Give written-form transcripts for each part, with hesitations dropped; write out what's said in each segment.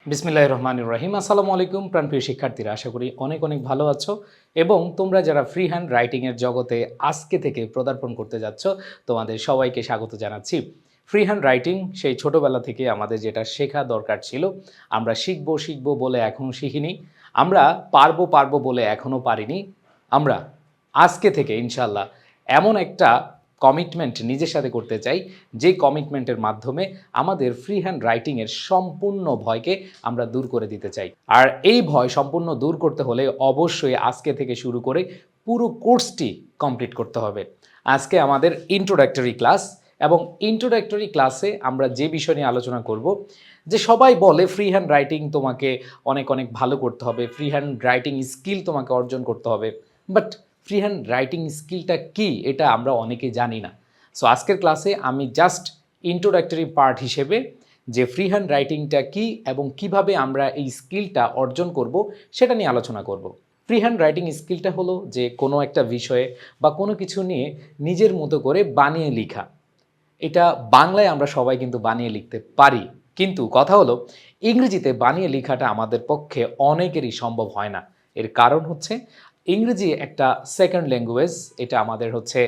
বিসমিল্লাহির রহমানির রহিম। আসসালামু আলাইকুম প্রাণপ্রিয় শিক্ষার্থীরা, আশা করি অনেক অনেক ভালো আছো এবং তোমরা যারা ফ্রি হ্যান্ড রাইটিংয়ের জগতে আজকে থেকে পদার্পণ করতে যাচ্ছ তোমাদের সবাইকে স্বাগত জানাচ্ছি। ফ্রি হ্যান্ড রাইটিং সেই ছোটোবেলা থেকে আমাদের যেটা শেখা দরকার ছিল, আমরা শিখবো শিখবো বলে এখনও শিখিনি, আমরা পারবো পারবো বলে এখনও পারিনি। আমরা আজকে থেকে ইনশাল্লাহ এমন একটা কমিটমেন্ট নিজের সাথে করতে চাই, যে কমিটমেন্টের মাধ্যমে আমাদের ফ্রি হ্যান্ড রাইটিংয়ের সম্পূর্ণ ভয়কে আমরা দূর করে দিতে চাই। আর এই ভয় সম্পূর্ণ দূর করতে হলে অবশ্যই আজকে থেকে শুরু করে পুরো কোর্সটি কমপ্লিট করতে হবে। আজকে আমাদের ইন্ট্রোডাক্টরি ক্লাস, এবং ইন্ট্রোডাক্টরি ক্লাসে আমরা যে বিষয় নিয়ে আলোচনা করব, যে সবাই বলে ফ্রি হ্যান্ড রাইটিং তোমাকে অনেক অনেক ভালো করতে হবে, ফ্রি হ্যান্ড রাইটিং স্কিল তোমাকে অর্জন করতে হবে, বাট ফ্রি হ্যান্ড রাইটিং স্কিলটা কী এটা আমরা অনেকেই জানি না। সো আজকের ক্লাসে আমি জাস্ট ইন্ট্রোডাক্টরি পার্ট হিসেবে যে ফ্রি হ্যান্ড রাইটিংটা কী এবং কিভাবে আমরা এই স্কিলটা অর্জন করব সেটা নিয়ে আলোচনা করব। ফ্রি হ্যান্ড রাইটিং স্কিলটা হলো যে কোনো একটা বিষয়ে বা কোনো কিছু নিয়ে নিজের মতো করে বানিয়ে লেখা। এটা বাংলায় আমরা সবাই কিন্তু বানিয়ে লিখতে পারি, কিন্তু কথা হলো ইংরেজিতে বানিয়ে লেখাটা আমাদের পক্ষে অনেকেরই সম্ভব হয় না। এর কারণ হচ্ছে ইংরেজি একটা সেকেন্ড ল্যাঙ্গুয়েজ, এটা আমাদের হচ্ছে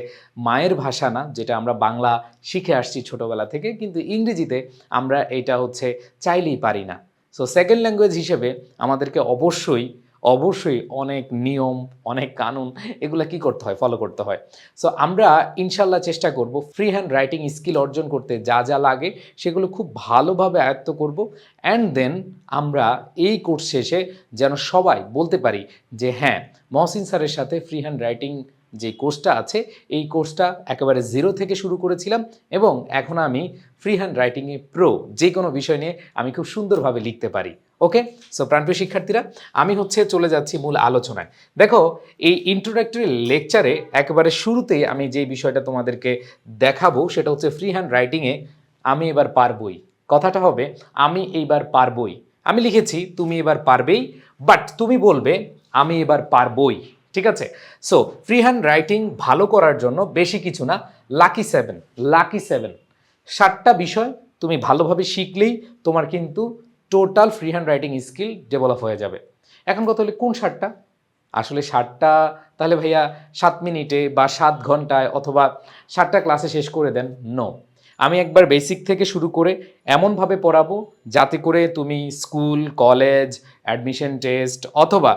মায়ের ভাষা না, যেটা আমরা বাংলা শিখে আসছি ছোটোবেলা থেকে, কিন্তু ইংরেজিতে আমরা এটা হচ্ছে চাইলেই পারি না। সো সেকেন্ড ল্যাঙ্গুয়েজ হিসেবে আমাদেরকে অবশ্যই অবশ্যই অনেক নিয়ম, অনেক কানুন, এগুলো কি করতে হয়, ফলো করতে হয়। সো আমরা ইনশাল্লাহ চেষ্টা করব ফ্রি হ্যান্ড রাইটিং স্কিল অর্জন করতে যা যা লাগে সেগুলো খুব ভালোভাবে আয়ত্ত করব, অ্যান্ড দেন আমরা এই কোর্স শেষে যেন সবাই বলতে পারি যে হ্যাঁ, মহসিন স্যারের সাথে ফ্রি হ্যান্ড রাইটিং যে কোর্সটা আছে এই কোর্সটা একেবারে জিরো থেকে শুরু করেছিলাম এবং এখন আমি ফ্রি হ্যান্ড রাইটিংয়ে প্রো, যে কোনো বিষয় নিয়ে আমি খুব সুন্দরভাবে লিখতে পারি। ওকে, সো প্রাণপ্রিয় শিক্ষার্থীরা, আমি চলে যাচ্ছি মূল আলোচনায়। দেখো, এই ইন্ট্রোডাক্টরি লেকচারে একেবারে শুরুতেই আমি যে বিষয়টা তোমাদেরকে দেখাবো সেটা হচ্ছে ফ্রি হ্যান্ড রাইটিংয়ে আমি এবার পারবই। কথাটা হবে আমি এইবার পারবই। আমি লিখেছি তুমি এবার পারবেই, বাট তুমি বলবে আমি এবার পারবই। ঠিক আছে? সো ফ্রি হ্যান্ড রাইটিং ভালো করার জন্য বেশি কিছু না, লাকি সেভেন 7টা বিষয় তুমি ভালোভাবে শিখলেই তোমার কিন্তু total free hand writing skill develop হয়ে যাবে। এখন কথা হলে কোন 7টা? আসলে 7টা তাহলে ভাইয়া 7 মিনিটে বা 7 ঘন্টায় অথবা 7টা ক্লাসে শেষ করে দেন, নো। আমি একবার বেসিক থেকে শুরু করে এমনভাবে পড়াবো যাতে করে তুমি স্কুল, কলেজ, অ্যাডমিশন টেস্ট অথবা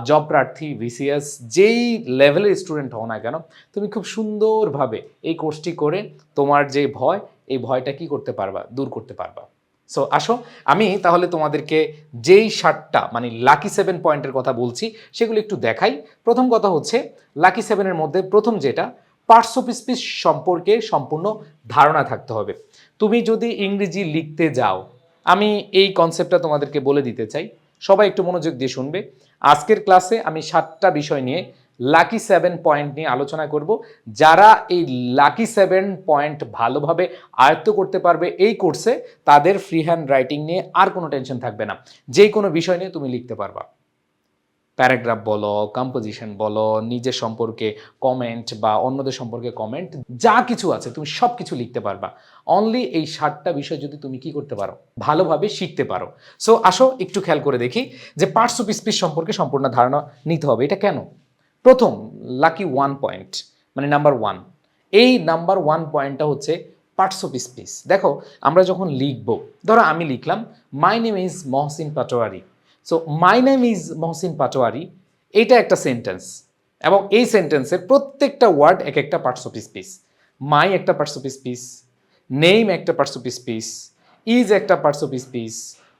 জব প্রার্থী, বিসিএস যেই লেভেলের স্টুডেন্ট হও না কেন, তুমি খুব সুন্দরভাবে এই কোর্সটি করে তোমার যে ভয়, এই ভয়টা কি করতে পারবা, দূর করতে পারবা। সো আসো, আমি তাহলে তোমাদেরকে যেই 7টা মানে লাকি 7 পয়েন্টের কথা বলছি সেগুলো একটু দেখাই। প্রথম কথা হচ্ছে লাকি 7-এর মধ্যে প্রথম যেটা, পার্টস অফ স্পিচ সম্পর্কে সম্পূর্ণ ধারণা থাকতে হবে। তুমি যদি ইংরেজি লিখতে যাও, আমি এই কনসেপ্টটা তোমাদেরকে বলে দিতে চাই, সবাই একটু মনোযোগ দিয়ে শুনবে। আজকের ক্লাসে আমি 7টা বিষয় নিয়ে লাকি 7 পয়েন্ট নিয়ে আলোচনা করব। যারা এই লাকি 7 পয়েন্ট ভালোভাবে আয়ত্ত করতে পারবে এই কোর্সে, তাদের ফ্রি হ্যান্ড রাইটিং নিয়ে আর কোনো টেনশন থাকবে না, যে কোনো বিষয় নিয়ে তুমি লিখতে পারবা। প্যারাগ্রাফ বলো, কম্পোজিশন বলো, নিজের সম্পর্কে কমেন্ট বা অন্যদের সম্পর্কে কমেন্ট, যা কিছু আছে তুমি সব কিছু লিখতে পারবা। অনলি এই 7টা বিষয় যদি তুমি কি করতে পারো, ভালোভাবে শিখতে পারো। সো আসো একটু খেয়াল করে দেখি যে পার্টস অফ স্পিচ সম্পর্কে সম্পূর্ণ ধারণা নিতে হবে। এটা কেন? প্রথম লাকি 1 পয়েন্ট মানে নাম্বার 1, এই নাম্বার 1 পয়েন্টটা হচ্ছে পার্টস অফ স্পিচ। দেখো, আমরা যখন লিখবো, ধরো আমি লিখলাম my name is Mohsin Patwari. So my name is Mohsin Patwari, এইটা একটা সেন্টেন্স এবং এই সেন্টেন্সের প্রত্যেকটা ওয়ার্ড এক একটা পার্টস অফ স্পিচ। মাই একটা পার্টস অফ স্পিচ, নেম একটা পার্টস অফ স্পিচ, ইজ একটা parts of speech,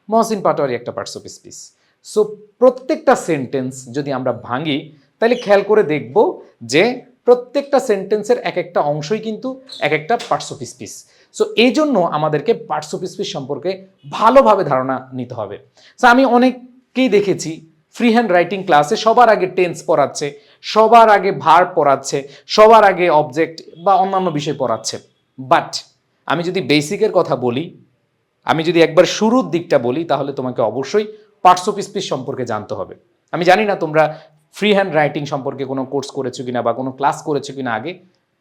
Mohsin Patwari একটা পার্টস অফ স্পিচ। সো প্রত্যেকটা সেন্টেন্স যদি আমরা ভাঙি তাহলে খেয়াল করে দেখব যে প্রত্যেকটা সেন্টেন্সের এক একটা অংশই কিন্তু এক একটা পার্টস অফ স্পিচ। সো এই জন্য আমাদেরকে পার্টস অফ স্পিচ সম্পর্কে ভালোভাবে ধারণা নিতে হবে। সো আমি অনেককেই দেখেছি ফ্রি হ্যান্ড রাইটিং ক্লাসে সবার আগে টেন্স পড়াচ্ছে, সবার আগে ভার্ব পড়াচ্ছে, সবার আগে অবজেক্ট বা অন্যান্য বিষয় পড়াচ্ছে। বাট আমি যদি বেসিকের কথা বলি, আমি যদি একবার শুরুর দিকটা বলি, তাহলে তোমাকে অবশ্যই পার্টস অফ স্পিচ সম্পর্কে জানতে হবে। আমি জানি না তোমরা ফ্রি হ্যান্ড রাইটিং সম্পর্কে কোনো কোর্স করেছো কিনা বা কোনো ক্লাস করেছো কিনা আগে।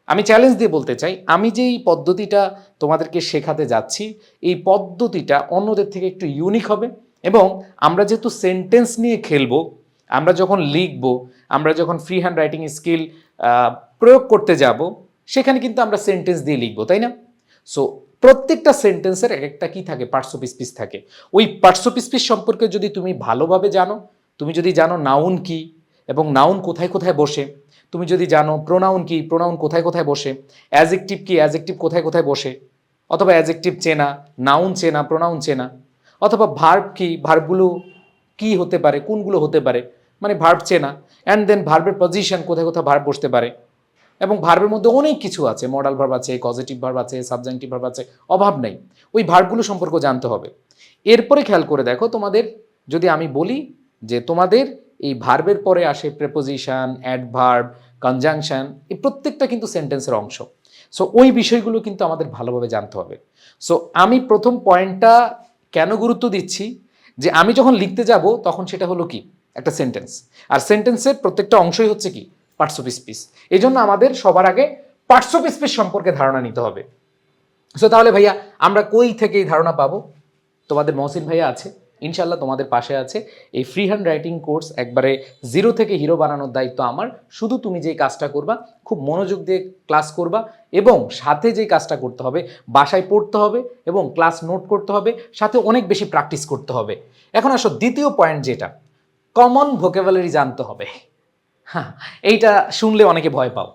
আমি চ্যালেঞ্জ দিয়ে বলতে চাই, আমি যেই পদ্ধতিটা তোমাদেরকে শেখাতে যাচ্ছি এই পদ্ধতিটা অন্যদের থেকে একটু ইউনিক হবে এবং আমরা যেহেতু সেন্টেন্স নিয়ে খেলবো, আমরা যখন লিখবো, আমরা যখন ফ্রি হ্যান্ড রাইটিং স্কিল প্রয়োগ করতে যাব, সেখানে কিন্তু আমরা সেন্টেন্স দিয়ে লিখবো, তাই না? সো প্রত্যেকটা সেন্টেন্সের এক একটা কি থাকে, পার্টস অফ স্পিচ থাকে। ওই পার্টস অফ স্পিচ সম্পর্কে যদি তুমি ভালোভাবে জানো, তুমি যদি জানো নাউন কি এবং নাউন কোথায় কোথায় বসে, তুমি যদি জানো প্রোনাউন কি, প্রোনাউন কোথায় কোথায় বসে, অ্যাজেক্টিভ কি, অ্যাজেক্টিভ কোথায় কোথায় বসে, অথবা অ্যাজেক্টিভ চেনা, নাউন চেনা, প্রোনাউন চেনা, অথবা ভার্ব কি, ভার্বগুলো কি হতে পারে, কোনগুলো হতে পারে, মানে ভার্ব চেনা, অ্যান্ড দেন ভার্বের পজিশন, কোথায় কোথায় ভার্ব বসতে পারে। এবং ভার্বের মধ্যে অনেক কিছু আছে, মডাল ভার্ব আছে, কজেটিভ ভার্ব আছে, সাবজেক্টিভ ভার্ব আছে, অভাব নেই। ওই ভার্বগুলো সম্পর্কে জানতে হবে। এরপরে খেয়াল করে দেখো, তোমাদের যদি আমি বলি যে তোমাদের এই ভার্বের পরে আসে প্রেপোজিশন, অ্যাডভার্ব, কনজাংশন, এই প্রত্যেকটা কিন্তু সেন্টেন্সের অংশ। সো ওই বিষয়গুলো কিন্তু আমাদের ভালোভাবে জানতে হবে। সো আমি প্রথম পয়েন্টটা কেন গুরুত্ব দিচ্ছি, যে আমি যখন লিখতে যাব তখন সেটা হলো কি, একটা সেন্টেন্স। আর সেন্টেন্সের প্রত্যেকটা অংশই হচ্ছে কি, পার্টস অফ স্পিচ। এই জন্য আমাদের সবার আগে পার্টস অফ স্পিচ সম্পর্কে ধারণা নিতে হবে। সো তাহলে ভাইয়া আমরা কই থেকে এই ধারণা পাবো? তোমাদের মহসিন ভাইয়া আছে, ইনশাল্লাহ তোমাদের পাশে আছে। এই ফ্রি হ্যান্ড রাইটিং কোর্স একবারে জিরো থেকে হিরো বানানোর দায়িত্ব আমার। শুধু তুমি যেই কাজটা করবা, খুব মনোযোগ দিয়ে ক্লাস করবা, এবং সাথে যেই কাজটা করতে হবে, বাসায় পড়তে হবে এবং ক্লাস নোট করতে হবে, সাথে অনেক বেশি প্র্যাকটিস করতে হবে। এখন আসো দ্বিতীয় পয়েন্ট, যেটা কমন ভোকাবুলারি জানতে হবে। হ্যাঁ, এইটা শুনলে অনেকে ভয় পাও।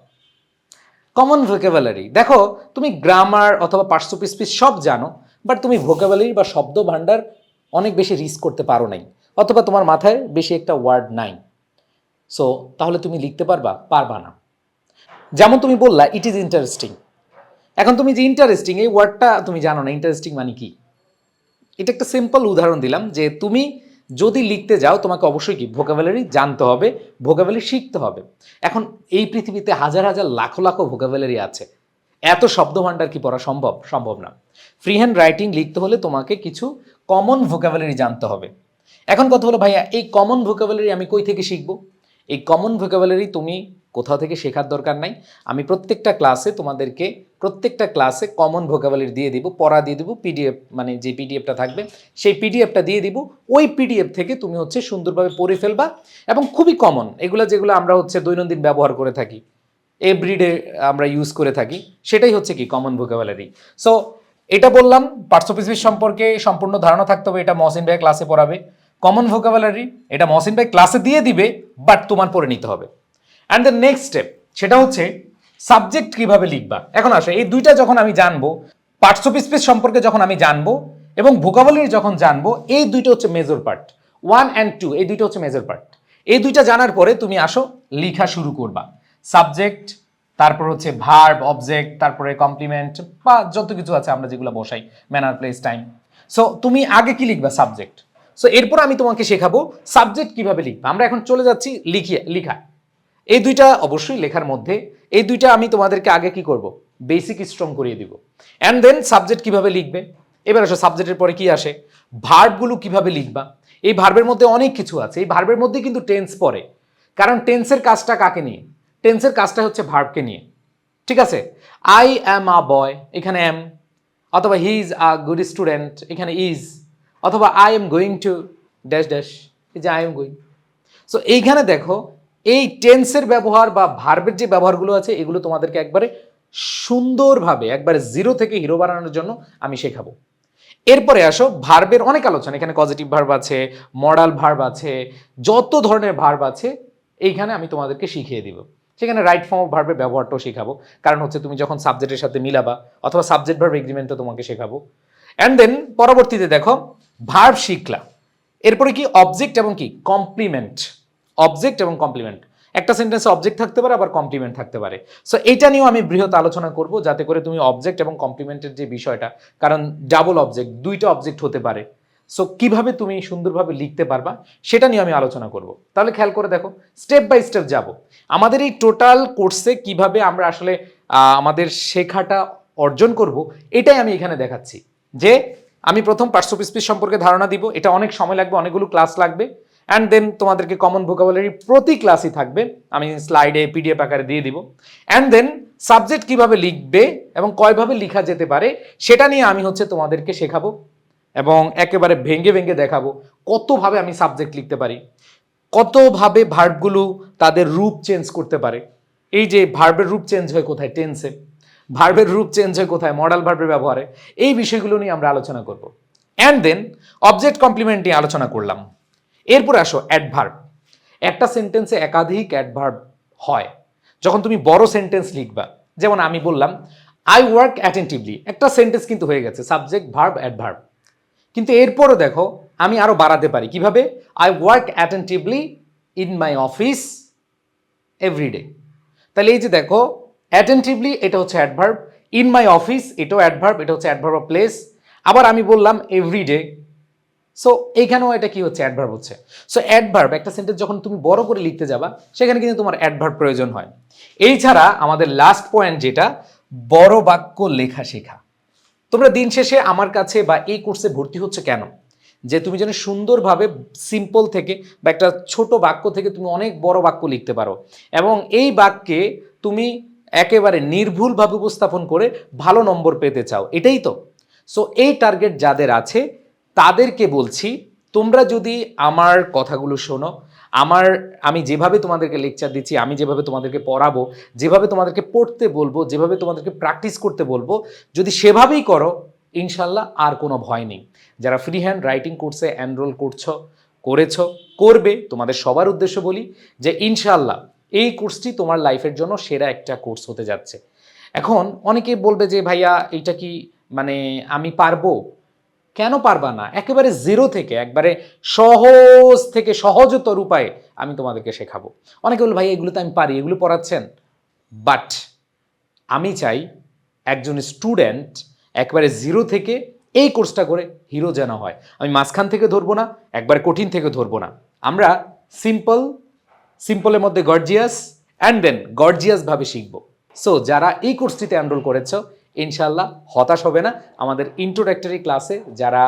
কমন ভোকাবুলারি, দেখো তুমি গ্রামার অথবা পার্টস অফ স্পিচ সব জানো, বাট তুমি ভোকাবুলারি বা শব্দ ভাণ্ডার অনেক বেশি রিস্ক করতে পারো নাই, অথবা তোমার মাথায় বেশি একটা ওয়ার্ড নাই। সো তাহলে তুমি লিখতে পারবা? পারবা না। যেমন তুমি বললা ইট ইজ ইন্টারেস্টিং। এখন তুমি যে ইন্টারেস্টিং এই ওয়ার্ডটা তুমি জানো না, ইন্টারেস্টিং মানে কি। এটা একটা সিম্পল উদাহরণ দিলাম, যে তুমি যদি লিখতে যাও তোমাকে অবশ্যই কি ভোকাবুলারি জানতে হবে, ভোকাবুলারি শিখতে হবে। এখন এই পৃথিবীতে হাজার হাজার লাখো লাখো ভোকাবুলারি আছে, এত শব্দভাণ্ডার কি পড়া সম্ভব? সম্ভব না। ফ্রি হ্যান্ড রাইটিং লিখতে হলে তোমাকে কিছু কমন ভোকাবুলারি জানতে হবে। এখন কথা হলো ভাইয়া, এই কমন ভোকাবুলারি আমি কই থেকে শিখবো? এই কমন ভোকাবুলারি তুমি কোথাও থেকে শেখার দরকার নাই। আমি প্রত্যেকটা ক্লাসে কমন ভোকাবুলারি দিয়ে দিব, পড়া দিয়ে দিব, পিডিএফ মানে যে পিডিএফটা থাকবে সেই পিডিএফটা দিয়ে দিব। ওই পিডিএফ থেকে তুমি হচ্ছে সুন্দরভাবে পড়ে ফেলবা, এবং খুবই কমন এগুলো, যেগুলো আমরা হচ্ছে দৈনন্দিন ব্যবহার করে থাকি, এভরিডে আমরা ইউজ করে থাকি, সেটাই হচ্ছে কি কমন ভোকাবুলারি। সো এটা বললাম পার্টস অফ স্পিচ সম্পর্কে সম্পূর্ণ ধারণা থাকতে হবে, এটা মহসিন ভাই ক্লাসে পড়াবে। কমন ভোকাবুলারি এটা মহসিন ভাই ক্লাসে দিয়ে দিবে, বাট তোমার পড়ে নিতে হবে। অ্যান্ড দ্য নেক্সট স্টেপ, সেটা হচ্ছে সাবজেক্ট কিভাবে লিখবা। এখন আসো এই দুইটা যখন আমি জানবো, পার্টস অফ স্পিচ সম্পর্কে যখন আমি জানবো এবং ভোকাবুলারি যখন জানবো, এই দুইটা হচ্ছে মেজর পার্ট। 1 and 2 এই দুইটা হচ্ছে মেজর পার্ট। এই দুইটা জানার পরে তুমি আসো লেখা শুরু করবা। সাবজেক্ট, তারপর হচ্ছে ভার্ব, অবজেক্ট, তারপরে কমপ্লিমেন্ট বা যত কিছু আছে আমরা যেগুলো বসাই, ম্যানার, প্লেস, টাইম। সো তুমি আগে কি লিখবা? সাবজেক্ট। সো এরপর আমি তোমাকে শেখাবো সাবজেক্ট কিভাবে লিখবা। আমরা এখন চলে যাচ্ছি লিখা। এই দুইটা অবশ্যই লেখার মধ্যে, এই দুইটা আমি তোমাদেরকে আগে কি করব, বেসিক স্ট্রং করিয়ে দিব। অ্যান্ড দেন সাবজেক্ট কিভাবে লিখবে। এবার আসো সাবজেক্টের পরে কি আসে, ভার্বগুলো কিভাবে লিখবা। এই ভার্বের মধ্যে অনেক কিছু আছে, এই ভার্বের মধ্যে কিন্তু টেন্স পড়ে, কারণ টেন্সের কাজটা কাকে নিয়ে? টেন্সের কাজটা হচ্ছে ভার্বকে নিয়ে, ঠিক আছে? আই অ্যাম আ বয়, এখানে অ্যাম, অথবা he is a good student, এখানে ইজ, অথবা I am going to dash dash, এই যে আই এম গোয়িং। সো এইখানে দেখো এই টেন্সের ব্যবহার বা ভার্বের যে ব্যবহারগুলো আছে, এগুলো তোমাদেরকে একবারে সুন্দরভাবে একবারে জিরো থেকে হিরো বানানোর জন্য আমি শেখাবো। এরপরে আসো ভার্বের অনেক আলোচনা, এখানে পজিটিভ ভার্ব আছে, মডাল ভার্ব আছে, যত ধরনের ভার্ব আছে এইখানে আমি তোমাদেরকে শিখিয়ে দিব। সেখানে রাইট ফর্ম অফ ভার্বের ব্যবহারটাও শেখাবো, কারণ হচ্ছে তুমি যখন সাবজেক্টের সাথে মিলাবা, অথবা সাবজেক্ট ভার্ব এগ্রিমেন্টও তোমাকে শেখাবো। অ্যান্ড দেন পরবর্তীতে দেখো ভার্ব শিখলা, এরপরে কি অবজেক্ট এবং কি কমপ্লিমেন্ট। অবজেক্ট এবং কমপ্লিমেন্ট, একটা সেন্টেন্সে অবজেক্ট থাকতে পারে, আবার কমপ্লিমেন্ট থাকতে পারে। সো এটা নিয়েও আমি বৃহৎ আলোচনা করব, যাতে করে তুমি অবজেক্ট এবং কমপ্লিমেন্টের যে বিষয়টা, কারণ ডাবল অবজেক্ট, দুইটা অবজেক্ট হতে পারে, সো কিভাবে তুমি সুন্দরভাবে লিখতে পারবা সেটা নিয়ে আমি আলোচনা করব। তাহলে খেয়াল করে দেখো, স্টেপ বাই স্টেপ যাব। আমাদের এই টোটাল কোর্সে কিভাবে আমরা আসলে আমাদের শেখাটা অর্জন করব, এটাই আমি এখানে দেখাচ্ছি। যে আমি প্রথম পার্টস অফ স্পিচ সম্পর্কে ধারণা দিব, এটা অনেক সময় লাগবে, অনেকগুলো ক্লাস লাগবে। অ্যান্ড দেন তোমাদেরকে কমন ভোকাবুলারি প্রতি ক্লাসই থাকবে, আমি স্লাইডে পিডিএফ আকারে দিয়ে দিব। অ্যান্ড দেন সাবজেক্ট কিভাবে লিখবে এবং কয়ভাবে লেখা যেতে পারে সেটা নিয়ে আমি হচ্ছে তোমাদেরকে শেখাবো। এবং একেবারে ভেঙে ভেঙে দেখাবো কতভাবে আমি সাবজেক্ট লিখতে পারি, কতভাবে ভার্বগুলো তাদের রূপ চেঞ্জ করতে পারে। এই যে ভার্বের রূপ চেঞ্জ হয় কোথায়, টেন্সে, ভার্বের রূপ চেঞ্জ হয় কোথায়, মডাল ভার্বের ব্যবহারে, এই বিষয়গুলো নিয়ে আমরা আলোচনা করব। অ্যান্ড দেন অবজেক্ট কমপ্লিমেন্ট নিয়ে আলোচনা করলাম। এরপর আসো অ্যাডভার্ব। একটা সেন্টেন্সে একাধিক অ্যাডভার্ব হয়। যখন তুমি বড় সেন্টেন্স লিখবা, যেমন আমি বললাম আই ওয়ার্ক অ্যাটেন্টিভলি, একটা সেন্টেন্স কিন্তু হয়ে গেছে, সাবজেক্ট ভার্ব অ্যাডভার্ব। কিন্তু এরপরও দেখো আমি আরো বাড়াতে পারি, কিভাবে? I work attentively in my office everyday. তাহলে এই যে দেখো অ্যাটেন্টিভলি এটা হচ্ছে অ্যাডভার্ব, ইন মাই অফিস এটাও অ্যাডভার্ব, এটা হচ্ছে অ্যাডভার্ব অফ প্লেস। আবার আমি বললাম এভরিডে, সো এইখানেও এটা কি হচ্ছে, অ্যাডভার্ব হচ্ছে। সো অ্যাডভার্ব একটা সেন্টেন্স যখন তুমি বড় করে লিখতে যাবা সেখানে কিন্তু তোমার অ্যাডভার্ব প্রয়োজন হয়। এই ছাড়া আমাদের লাস্ট পয়েন্ট যেটা, বড় বাক্য লেখা শেখা। তোমরা দিন শেষে আমার কাছে বা এই কোর্সে ভর্তি হচ্ছে কেন? যে তুমি যেন সুন্দরভাবে সিম্পল থেকে বা একটা ছোট বাক্য থেকে তুমি অনেক বড় বাক্য লিখতে পারো এবং এই বাক্যে তুমি একেবারে নির্ভুলভাবে উপস্থাপন করে ভালো নম্বর পেতে চাও, এটাই তো। সো এই টার্গেট যাদের আছে তাদেরকে বলছি, তোমরা যদি আমার কথাগুলো শোনো, আমি যেভাবে তোমাদেরকে লেকচার দিচ্ছি, আমি যেভাবে তোমাদেরকে পড়াবো, যেভাবে তোমাদেরকে পড়তে বলবো, যেভাবে তোমাদেরকে প্র্যাকটিস করতে বলবো, যদি সেভাবেই করো ইনশাল্লাহ আর কোনো ভয় নেই। যারা ফ্রি হ্যান্ড রাইটিং কোর্সে এনরোল করবে, তোমাদের সবার উদ্দেশ্য বলি যে ইনশাল্লাহ এই কোর্সটি তোমার লাইফের জন্য সেরা একটা কোর্স হতে যাচ্ছে। এখন অনেকে বলবে যে ভাইয়া এটা কি মানে আমি পারবো? কেন পারবা না? একেবারে জিরো থেকে, একবারে সহজ থেকে সহজতর উপায়ে আমি তোমাদেরকে শেখাবো। অনেকে বলবে ভাই এগুলো তো আমি পারি, এগুলো পড়াচ্ছেন, বাট আমি চাই একজন স্টুডেন্ট একবারে জিরো থেকে এই কোর্সটা করে হিরো যেন হয়। আমি মাঝখান থেকে ধরবো না, একবারে কঠিন থেকে ধরবো না। আমরা সিম্পলের মধ্যে গর্জিয়াস অ্যান্ড দেন গর্জিয়াসভাবে শিখবো। সো যারা এই কোর্সটিতে এনরোল করেছো ইনশাল্লাহ হতাশ হবে না। আমাদের ইন্ট্রোডাক্টরি ক্লাসে যারা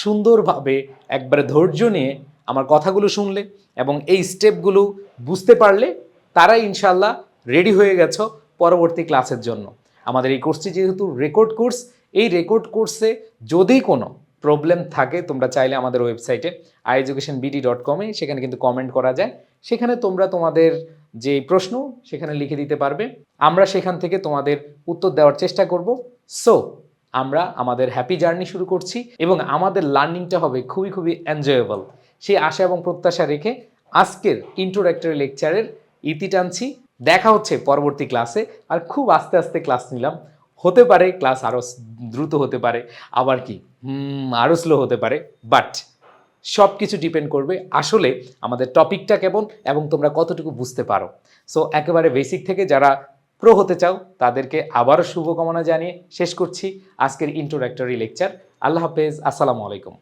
সুন্দরভাবে একবারে ধৈর্য নিয়ে আমার কথাগুলো শুনলে এবং এই স্টেপগুলো বুঝতে পারলে, তারা ইনশাল্লাহ রেডি হয়ে গেছো পরবর্তী ক্লাসের জন্য। আমাদের এই কোর্সটি যেহেতু রেকর্ড কোর্স, এই রেকর্ড কোর্সে যদি কোনো প্রবলেম থাকে তোমরা চাইলে আমাদের ওয়েবসাইটে ieducationbd.com-এ সেখানে কিন্তু কমেন্ট করা যায়। সেখানে তোমরা তোমাদের যে প্রশ্ন সেখানে লিখে দিতে পারবে, আমরা সেখান থেকে তোমাদের উত্তর দেওয়ার চেষ্টা করব। সো আমরা আমাদের হ্যাপি জার্নি শুরু করছি এবং আমাদের লার্নিংটা হবে খুবই খুবই এনজয়েবল, সেই আশা এবং প্রত্যাশা রেখে আজকের ইন্ট্রোডাক্টরি লেকচারের ইতি টানছি। দেখা হচ্ছে পরবর্তী ক্লাসে। আর খুব আস্তে আস্তে ক্লাস নিলাম, হতে পারে ক্লাস আরও দ্রুত হতে পারে, আবার কি আরও স্লো হতে পারে, বাট সব কিছু ডিপেন্ড করবে আসলে আমাদের টপিকটা কেমন এবং তোমরা কতটুকু বুঝতে পারো। সো একেবারে বেসিক থেকে যারা প্রো হতে চাও তাদেরকে আবারও শুভকামনা জানিয়ে শেষ করছি আজকের ইন্ট্রোডাক্টরি লেকচার। আল্লাহ হাফেজ, আসসালামু আলাইকুম।